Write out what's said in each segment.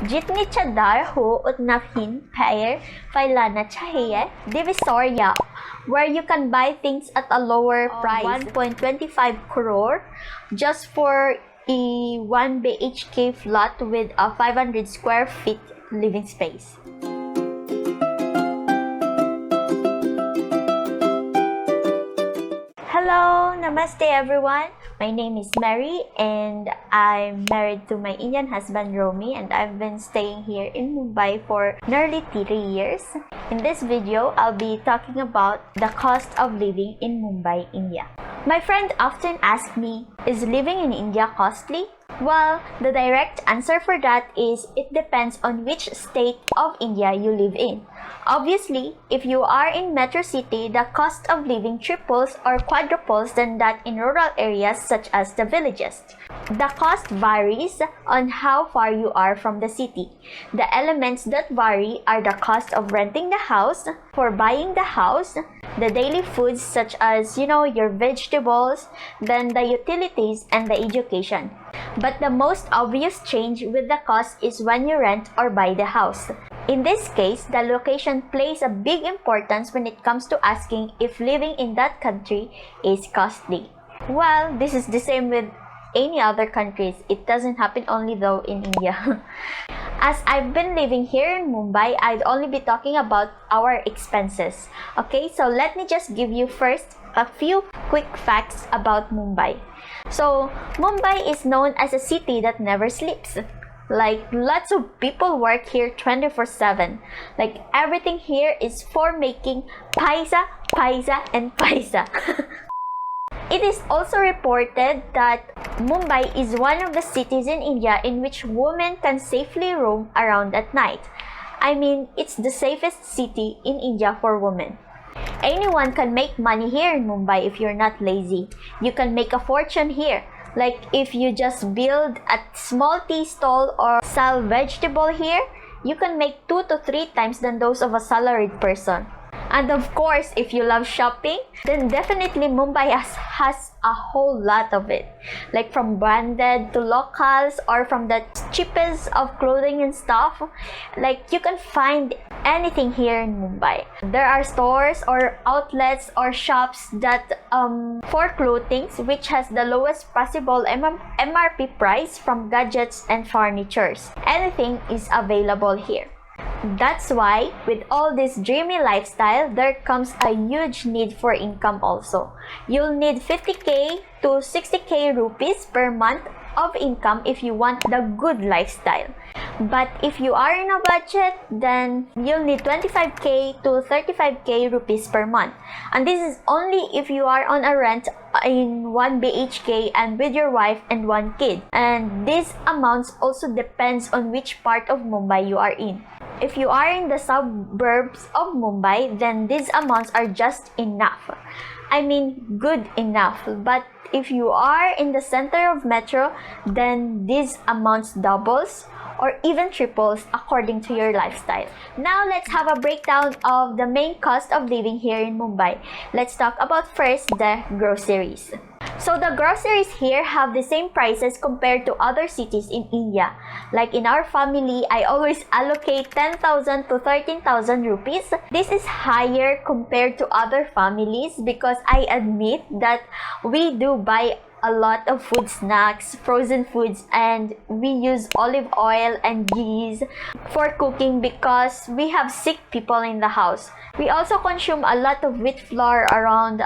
जितनी चद्दार हो उतना हिन पैर फैलाना चाहिए Divisoria, where you can buy things at a lower price 1.25 crore just for a 1 BHK flat with a 500 square feet living space. Hello, Namaste everyone. My name is Mary and I'm married to my Indian husband Romy, and I've been staying here in Mumbai for nearly 3 years. In this video, I'll be talking about the cost of living in Mumbai, India. My friend often asks me, is living in India costly? Well, the direct answer for that is it depends on which state of India you live in. Obviously, if you are in metro city, the cost of living triples or quadruples than that in rural areas such as the villages. The cost varies on how far you are from the city. The elements that vary are the cost of renting the house, for buying the house, the daily foods such as, your vegetables, then the utilities and the education. But the most obvious change with the cost is when you rent or buy the house. In this case, the location plays a big importance when it comes to asking if living in that country is costly. Well, this is the same with any other countries. It doesn't happen only though in India. As I've been living here in Mumbai, I'd only be talking about our expenses. Okay, so let me just give you first a few quick facts about Mumbai. So, Mumbai is known as a city that never sleeps. Like, lots of people work here 24/7. Like, everything here is for making paisa, paisa, and paisa. It is also reported that Mumbai is one of the cities in India in which women can safely roam around at night. I mean, it's the safest city in India for women. Anyone can make money here in Mumbai if you're not lazy. You can make a fortune here. Like if you just build a small tea stall or sell vegetable here, you can make 2 to 3 times than those of a salaried person. And of course, if you love shopping, then definitely Mumbai has a whole lot of it. Like from branded to locals or from the cheapest of clothing and stuff. Like you can find anything here in Mumbai. There are stores or outlets or shops that for clothing which has the lowest possible MRP price from gadgets and furnitures. Anything is available here. That's why, with all this dreamy lifestyle, there comes a huge need for income also. You'll need 50k to 60k rupees per month of income if you want the good lifestyle. But if you are in a budget, then you'll need 25k to 35k rupees per month. And this is only if you are on a rent in 1 BHK and with your wife and 1 kid. And these amounts also depends on which part of Mumbai you are in. If you are in the suburbs of Mumbai, then these amounts are just enough. I mean, good enough. But if you are in the center of metro, then these amounts doubles or even triples according to your lifestyle. Now let's have a breakdown of the main cost of living here in Mumbai. Let's talk about first the groceries. So the groceries here have the same prices compared to other cities in India. Like in our family, I always allocate 10,000 to 13,000 rupees. This is higher compared to other families because I admit that we do buy a lot of food snacks, frozen foods, and we use olive oil and ghee for cooking because we have sick people in the house. We also consume a lot of wheat flour, around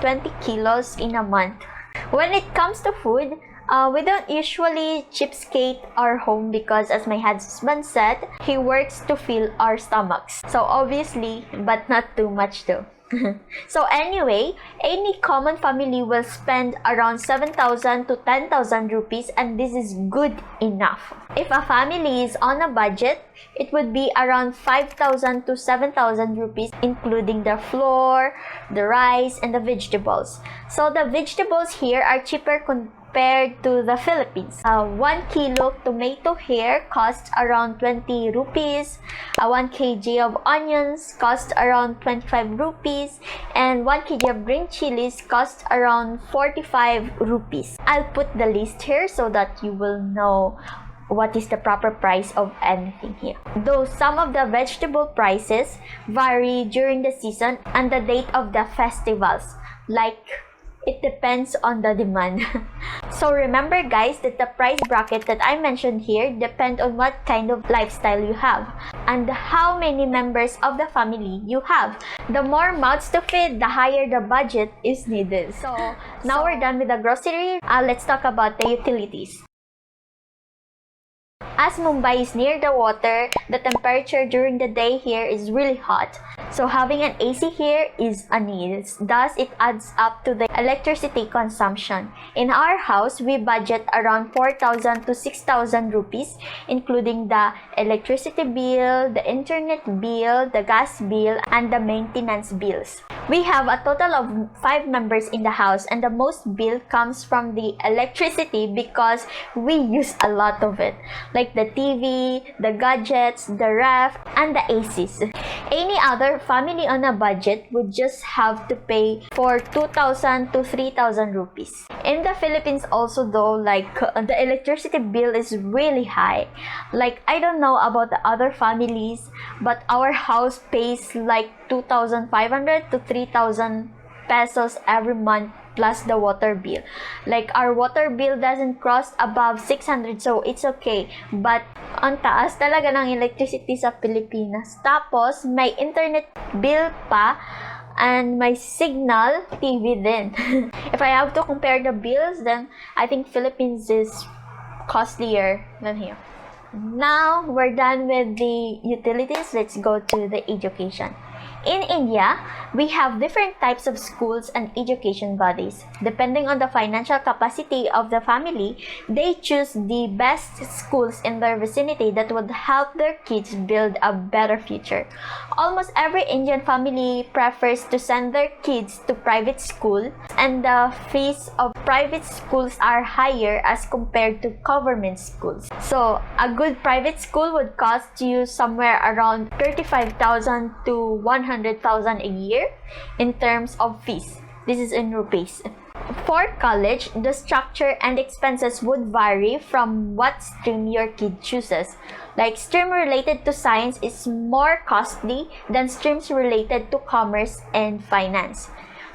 20 kilos in a month. When it comes to food, we don't usually cheapskate our home because, as my husband said, he works to fill our stomachs. So obviously, but not too much too. So anyway, any common family will spend around 7,000 to 10,000 rupees, and this is good enough. If a family is on a budget, it would be around 5,000 to 7,000 rupees, including the flour, the rice, and the vegetables. So the vegetables here are cheaper compared to the Philippines. 1 kilo tomato here costs around 20 rupees. 1 kg of onions costs around 25 rupees. And 1 kg of green chilies costs around 45 rupees. I'll put the list here so that you will know what is the proper price of anything here. Though some of the vegetable prices vary during the season and the date of the festivals, like it depends on the demand. So remember guys that the price bracket that I mentioned here depend on what kind of lifestyle you have and how many members of the family you have. The more mouths to feed, the higher the budget is needed. So now we're done with the grocery. Let's talk about the utilities. As Mumbai is near the water, the temperature during the day here is really hot. So having an AC here is a need. Thus, it adds up to the electricity consumption. In our house, we budget around 4,000 to 6,000 rupees, including the electricity bill, the internet bill, the gas bill, and the maintenance bills. We have a total of 5 members in the house, and the most bill comes from the electricity because we use a lot of it, like the TV, the gadgets, the ref, and the ACs. Any other family on a budget would just have to pay for 2,000 to 3,000 rupees. In the Philippines also though, like the electricity bill is really high. Like I don't know about the other families, but our house pays like 2,500 to 3,000 pesos every month plus the water bill. Like our water bill doesn't cross above 600, so it's okay. But ang taas talaga ng electricity sa Pilipinas. Tapos may internet bill pa and my signal TV din. If I have to compare the bills, then I think Philippines is costlier than here. Now we're done with the utilities. Let's go to the education. In India, we have different types of schools and education bodies. Depending on the financial capacity of the family, they choose the best schools in their vicinity that would help their kids build a better future. Almost every Indian family prefers to send their kids to private school, and the fees of private schools are higher as compared to government schools. So, a good private school would cost you somewhere around 35,000 to 100,000 a year in terms of fees. This is in rupees. For college, the structure and expenses would vary from what stream your kid chooses. Like stream related to science is more costly than streams related to commerce and finance.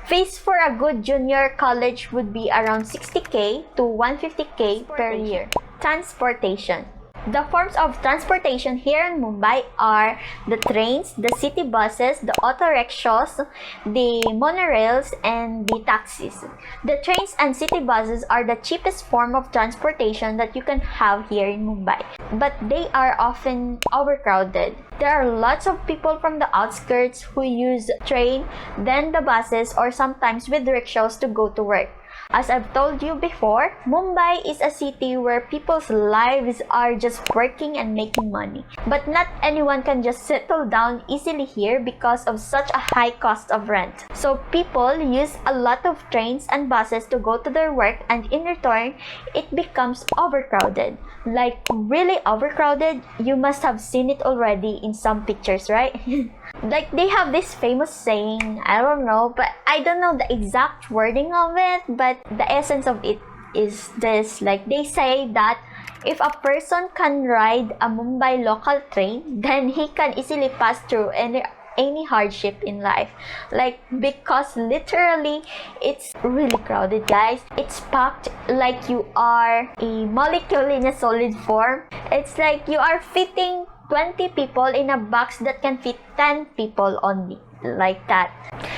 Fees for a good junior college would be around 60k to 150k per year. Transportation. The forms of transportation here in Mumbai are the trains, the city buses, the auto rickshaws, the monorails, and the taxis. The trains and city buses are the cheapest form of transportation that you can have here in Mumbai, but they are often overcrowded. There are lots of people from the outskirts who use train, then the buses, or sometimes with rickshaws to go to work. As I've told you before, Mumbai is a city where people's lives are just working and making money. But not anyone can just settle down easily here because of such a high cost of rent. So people use a lot of trains and buses to go to their work, and in return, it becomes overcrowded. Like really overcrowded. You must have seen it already in some pictures, right? Like they have this famous saying, I don't know, but I don't know the exact wording of it, but the essence of it is this. Like they say that if a person can ride a Mumbai local train, then he can easily pass through any hardship in life. Like because literally it's really crowded, guys. It's packed like you are a molecule in a solid form. It's like you are fitting 20 people in a box that can fit 10 people only, like that.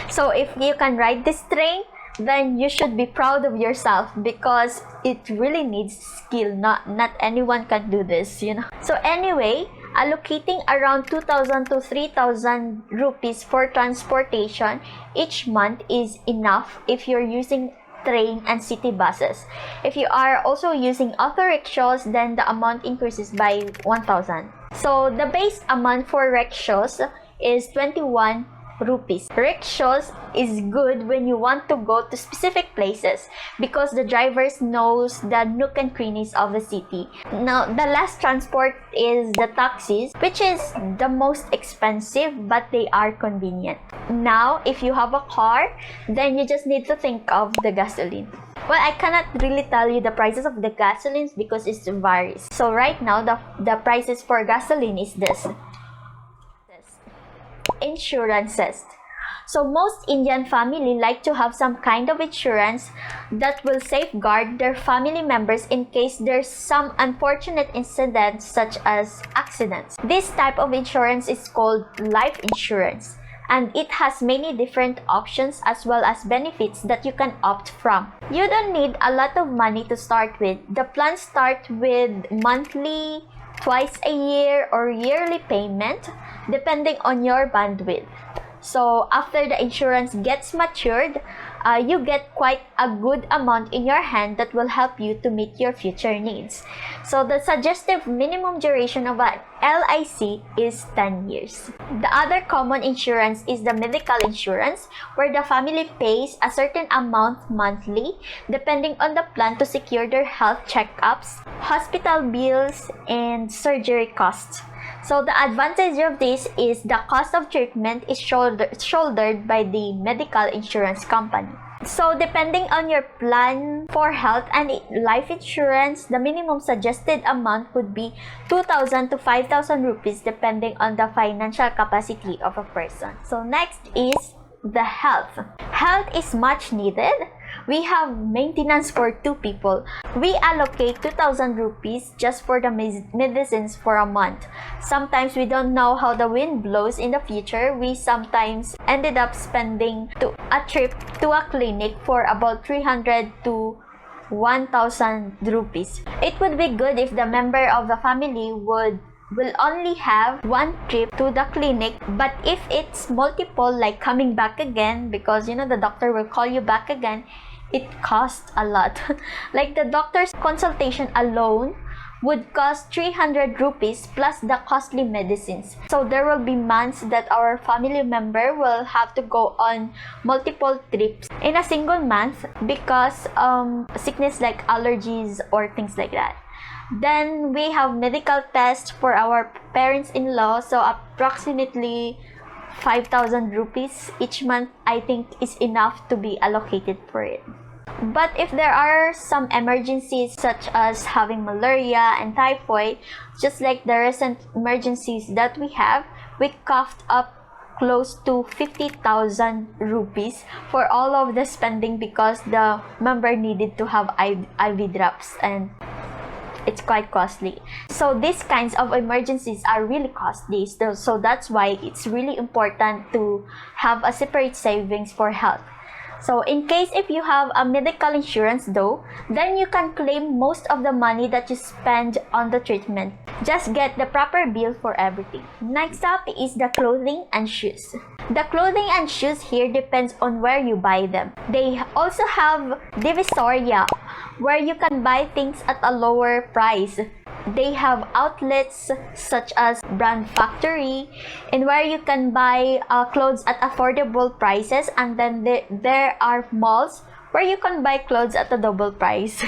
So if you can ride this train, then you should be proud of yourself because it really needs skill. Not anyone can do this, you know. So anyway, allocating around 2,000 to 3,000 rupees for transportation each month is enough if you're using train and city buses. If you are also using auto rickshaws, then the amount increases by 1,000. So the base amount for rickshaws is 21 rupees. Rickshaws is good when you want to go to specific places because the drivers knows the nook and crannies of the city. Now, the last transport is the taxis, which is the most expensive, but they are convenient. Now, if you have a car, then you just need to think of the gasoline. Well, I cannot really tell you the prices of the gasolines because it varies. So right now, the prices for gasoline is this. Insurances. So most Indian family like to have some kind of insurance that will safeguard their family members in case there's some unfortunate incidents such as accidents. This type of insurance is called life insurance, and it has many different options as well as benefits that you can opt from. You don't need a lot of money to start with. The plans start with monthly, twice a year, or yearly payment depending on your bandwidth. So after the insurance gets matured, you get quite a good amount in your hand that will help you to meet your future needs. So the suggested minimum duration of an LIC is 10 years. The other common insurance is the medical insurance, where the family pays a certain amount monthly depending on the plan to secure their health checkups, hospital bills, and surgery costs. So the advantage of this is the cost of treatment is shouldered by the medical insurance company. So depending on your plan for health and life insurance, the minimum suggested amount would be 2,000 to 5,000 rupees depending on the financial capacity of a person. So next is the health. Health is much needed. We have maintenance for 2 people. We allocate 2,000 rupees just for the medicines for a month. Sometimes we don't know how the wind blows in the future. We sometimes ended up spending a trip to a clinic for about 300 to 1,000 rupees. It would be good if the member of the family will only have one trip to the clinic, but if it's multiple, like coming back again, because the doctor will call you back again, it costs a lot. Like the doctor's consultation alone would cost 300 rupees plus the costly medicines. So there will be months that our family member will have to go on multiple trips in a single month because sickness like allergies or things like that. Then we have medical tests for our parents-in-law, so approximately 5,000 rupees each month, I think, is enough to be allocated for it. But if there are some emergencies such as having malaria and typhoid, just like the recent emergencies that we have, we coughed up close to 50,000 rupees for all of the spending because the member needed to have IV drops, and it's quite costly. So these kinds of emergencies are really costly. So that's why it's really important to have a separate savings for health. So in case if you have a medical insurance though, then you can claim most of the money that you spend on the treatment. Just get the proper bill for everything. Next up is the clothing and shoes. The clothing and shoes here depends on where you buy them. They also have Divisoria, where you can buy things at a lower price. They have outlets such as Brand Factory, and where you can buy clothes at affordable prices, and then there are malls where you can buy clothes at a double price.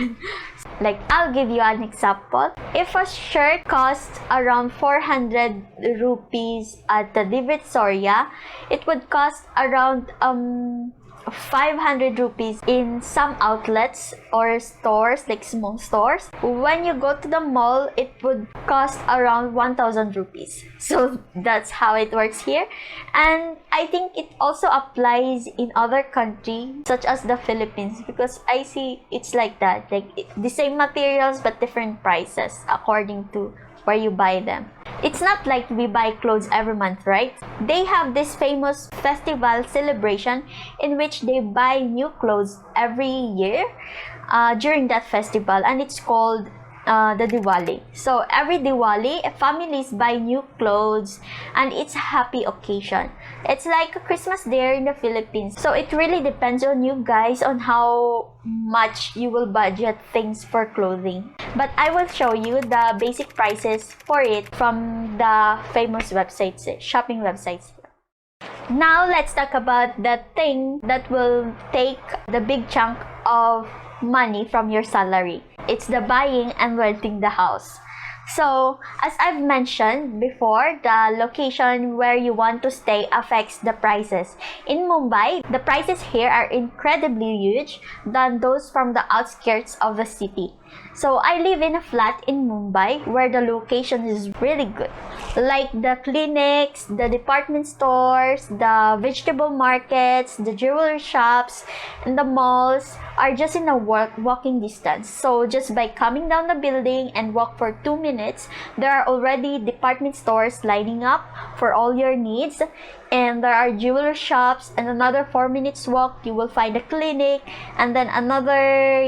Like, I'll give you an example. If a shirt costs around 400 rupees at the Divisoria, it would cost around 500 rupees in some outlets or stores, like small stores. When you go to the mall, it would cost around 1,000 rupees. So that's how it works here. And I think it also applies in other countries such as the Philippines, because I see it's like that, like the same materials but different prices according to where you buy them. It's not like we buy clothes every month, right? They have this famous festival celebration in which they buy new clothes every year during that festival, and it's called the Diwali. So every Diwali, families buy new clothes and it's a happy occasion. It's like a Christmas there in the Philippines. So it really depends on you guys on how much you will budget things for clothing. But I will show you the basic prices for it from the famous websites, shopping websites. Now let's talk about the thing that will take the big chunk of money from your salary. It's the buying and renting the house. So, as I've mentioned before, the location where you want to stay affects the prices. In Mumbai, the prices here are incredibly huge than those from the outskirts of the city. So, I live in a flat in Mumbai where the location is really good. Like the clinics, the department stores, the vegetable markets, the jewelry shops, and the malls are just in a walking distance. So, just by coming down the building and walk for 2 minutes, there are already department stores lining up for all your needs, and there are jewelry shops, and another 4 minutes walk you will find a clinic, and then another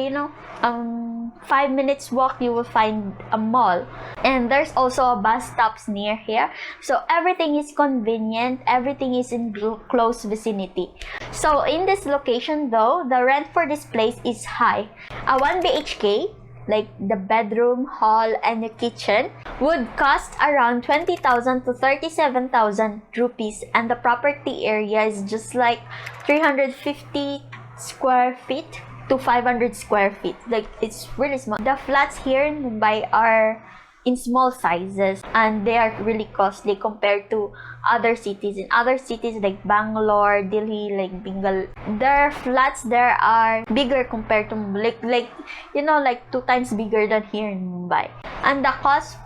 5 minutes walk you will find a mall, and there's also a bus stops near here. So everything is convenient, everything is in close vicinity. So in this location though, the rent for this place is high. A 1 BHK, like the bedroom, hall, and the kitchen, would cost around 20,000 to 37,000 rupees, and the property area is just like 350 square feet to 500 square feet. Like, it's really small. The flats here in Mumbai are in small sizes, and they are really costly compared to other cities. In other cities like Bangalore, Delhi, like Bengal, their flats there are bigger compared to like 2 times bigger than here in Mumbai. And the cost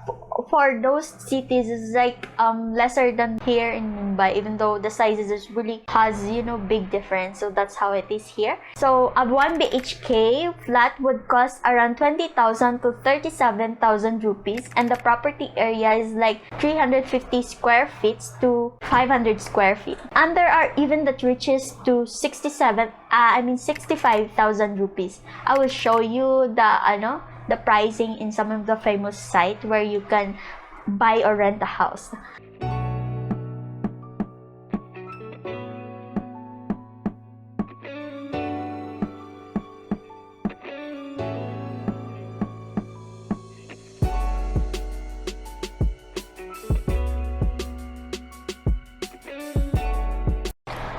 for those cities is like lesser than here in Mumbai, even though the sizes is really has big difference. So that's how it is here. So a 1 BHK flat would cost around 20,000 to 37,000 rupees, and the property area is like 350 square feet to 500 square feet. And there are even that reaches to 65,000 rupees. I will show you the pricing in some of the famous sites where you can buy or rent a house.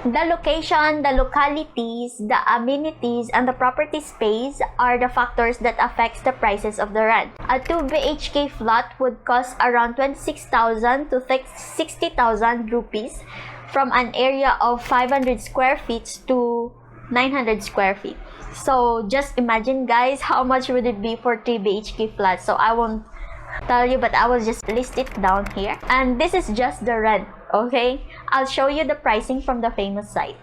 The location, the localities, the amenities, and the property space are the factors that affects the prices of the rent. A 2 BHK flat would cost around 26,000 to 60,000 rupees from an area of 500 square feet to 900 square feet. So just imagine guys, how much would it be for 3 BHK flat? So I won't tell you, but I will just list it down here. And this is just the rent, okay? I'll show you the pricing from the famous site.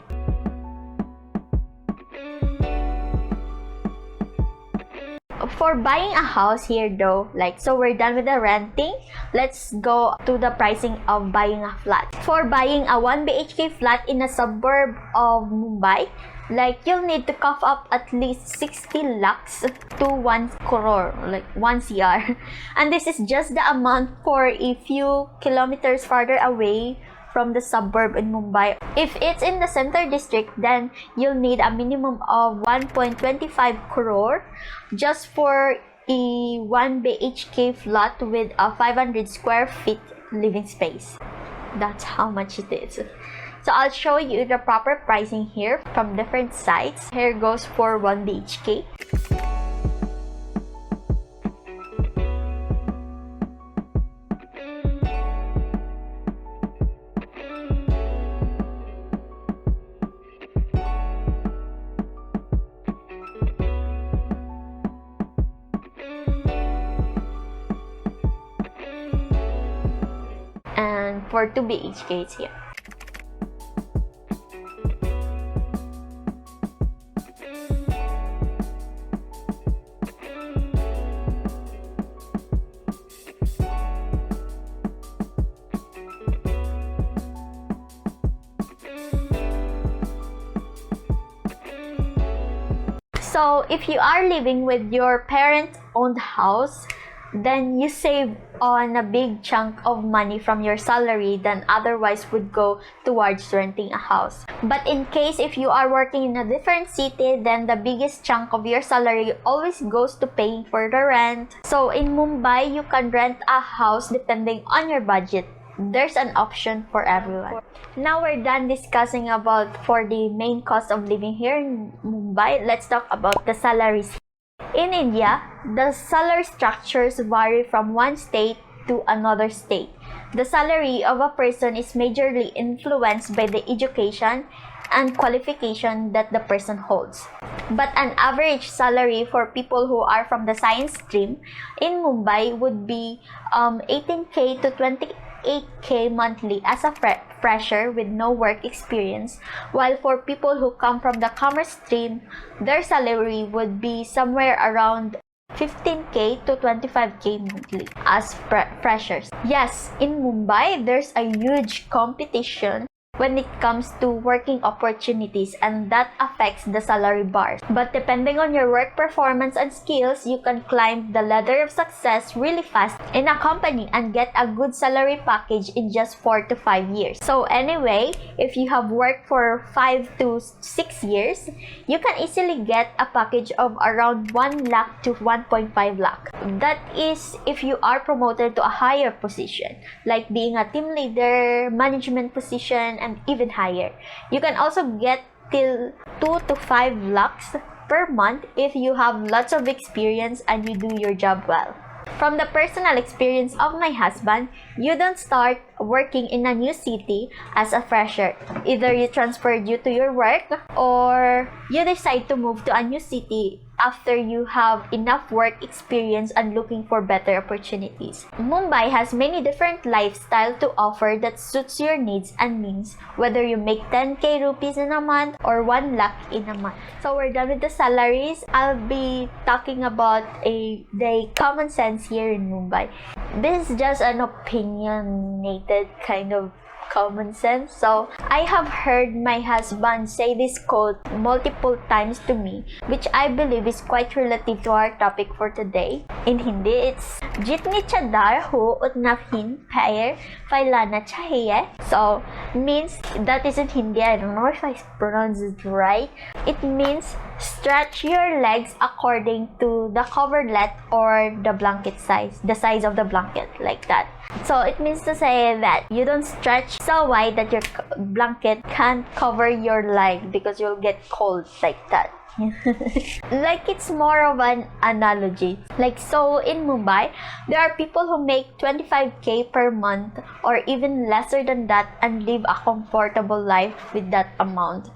For buying a house here though, so we're done with the renting. Let's go to the pricing of buying a flat. For buying a 1 BHK flat in a suburb of Mumbai, you'll need to cough up at least 60 lakhs to 1 crore, 1 CR. And this is just the amount for a few kilometers farther away from the suburb in Mumbai. If it's in the center district, then you'll need a minimum of 1.25 crore just for a 1 BHK flat with a 500 square feet living space. That's how much it is. So I'll show you the proper pricing here from different sites. Here goes for 1 BHK. And for 2 BHKs here. So if you are living with your parent-owned house, then you save on a big chunk of money from your salary than otherwise would go towards renting a house. But in case if you are working in a different city, then the biggest chunk of your salary always goes to paying for the rent. So in Mumbai, you can rent a house depending on your budget. There's an option for everyone. Now we're done discussing about for the main cost of living here in Mumbai. Let's talk about the salaries. In India, the salary structures vary from one state to another state. The salary of a person is majorly influenced by the education and qualification that the person holds. But an average salary for people who are from the science stream in Mumbai would be 18k to 28k monthly as a fresher with no work experience, while for people who come from the commerce stream, their salary would be somewhere around 15k to 25k monthly as freshers. Yes, in Mumbai, there's a huge competition when it comes to working opportunities, and that affects the salary bars. But depending on your work performance and skills, you can climb the ladder of success really fast in a company and get a good salary package in just 4 to 5 years. So anyway, if you have worked for 5 to 6 years, you can easily get a package of around 1 lakh to 1.5 lakh. That is if you are promoted to a higher position, like being a team leader, management position, and even higher. You can also get till 2 to 5 lakhs per month if you have lots of experience and you do your job well. From the personal experience of my husband, you don't start working in a new city as a fresher. Either you transfer due to your work or you decide to move to a new city after you have enough work experience and looking for better opportunities. Mumbai has many different lifestyles to offer that suits your needs and means, whether you make 10k rupees in a month or 1 lakh in a month. So we're done with the salaries. I'll be talking about the common sense here in Mumbai. This is just an opinionated kind of common sense. So I have heard my husband say this quote multiple times to me, which I believe is quite relative to our topic for today. In Hindi, it's Jitni chadar ho utna hin pair failana chahiye. So means, that is in Hindi. I don't know if I pronounce it right. It means stretch your legs according to the coverlet or the blanket size, the size of the blanket, like that. So it means to say that you don't stretch so wide that your blanket can't cover your leg because you'll get cold, like that. Like, it's more of an analogy. Like, so in Mumbai, there are people who make 25k per month or even lesser than that and live a comfortable life with that amount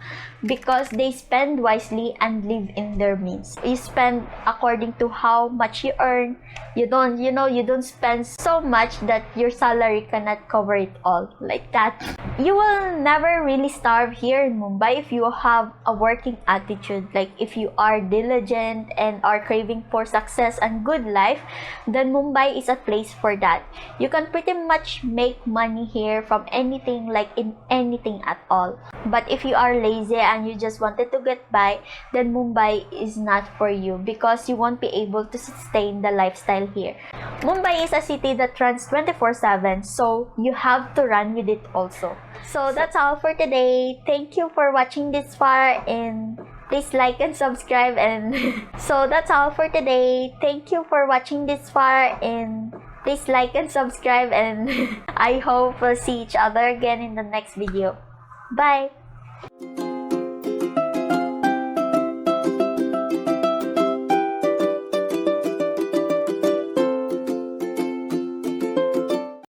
because they spend wisely and live in their means. You spend according to how much you earn. You don't spend so much that your salary cannot cover it all, like that. You will never really starve here in Mumbai if you have a working attitude. Like, if you are diligent and are craving for success and good life, then Mumbai is a place for that. You can pretty much make money here from anything, like in anything at all. But if you are lazy and you just wanted to get by, then Mumbai is not for you because you won't be able to sustain the lifestyle here. Mumbai is a city that runs 24/7, so you have to run with it also. So that's all for today. Thank you for watching this far, and please like and subscribe. And so that's all for today. Thank you for watching this far, and please like and subscribe, and I hope we'll see each other again in the next video. Bye.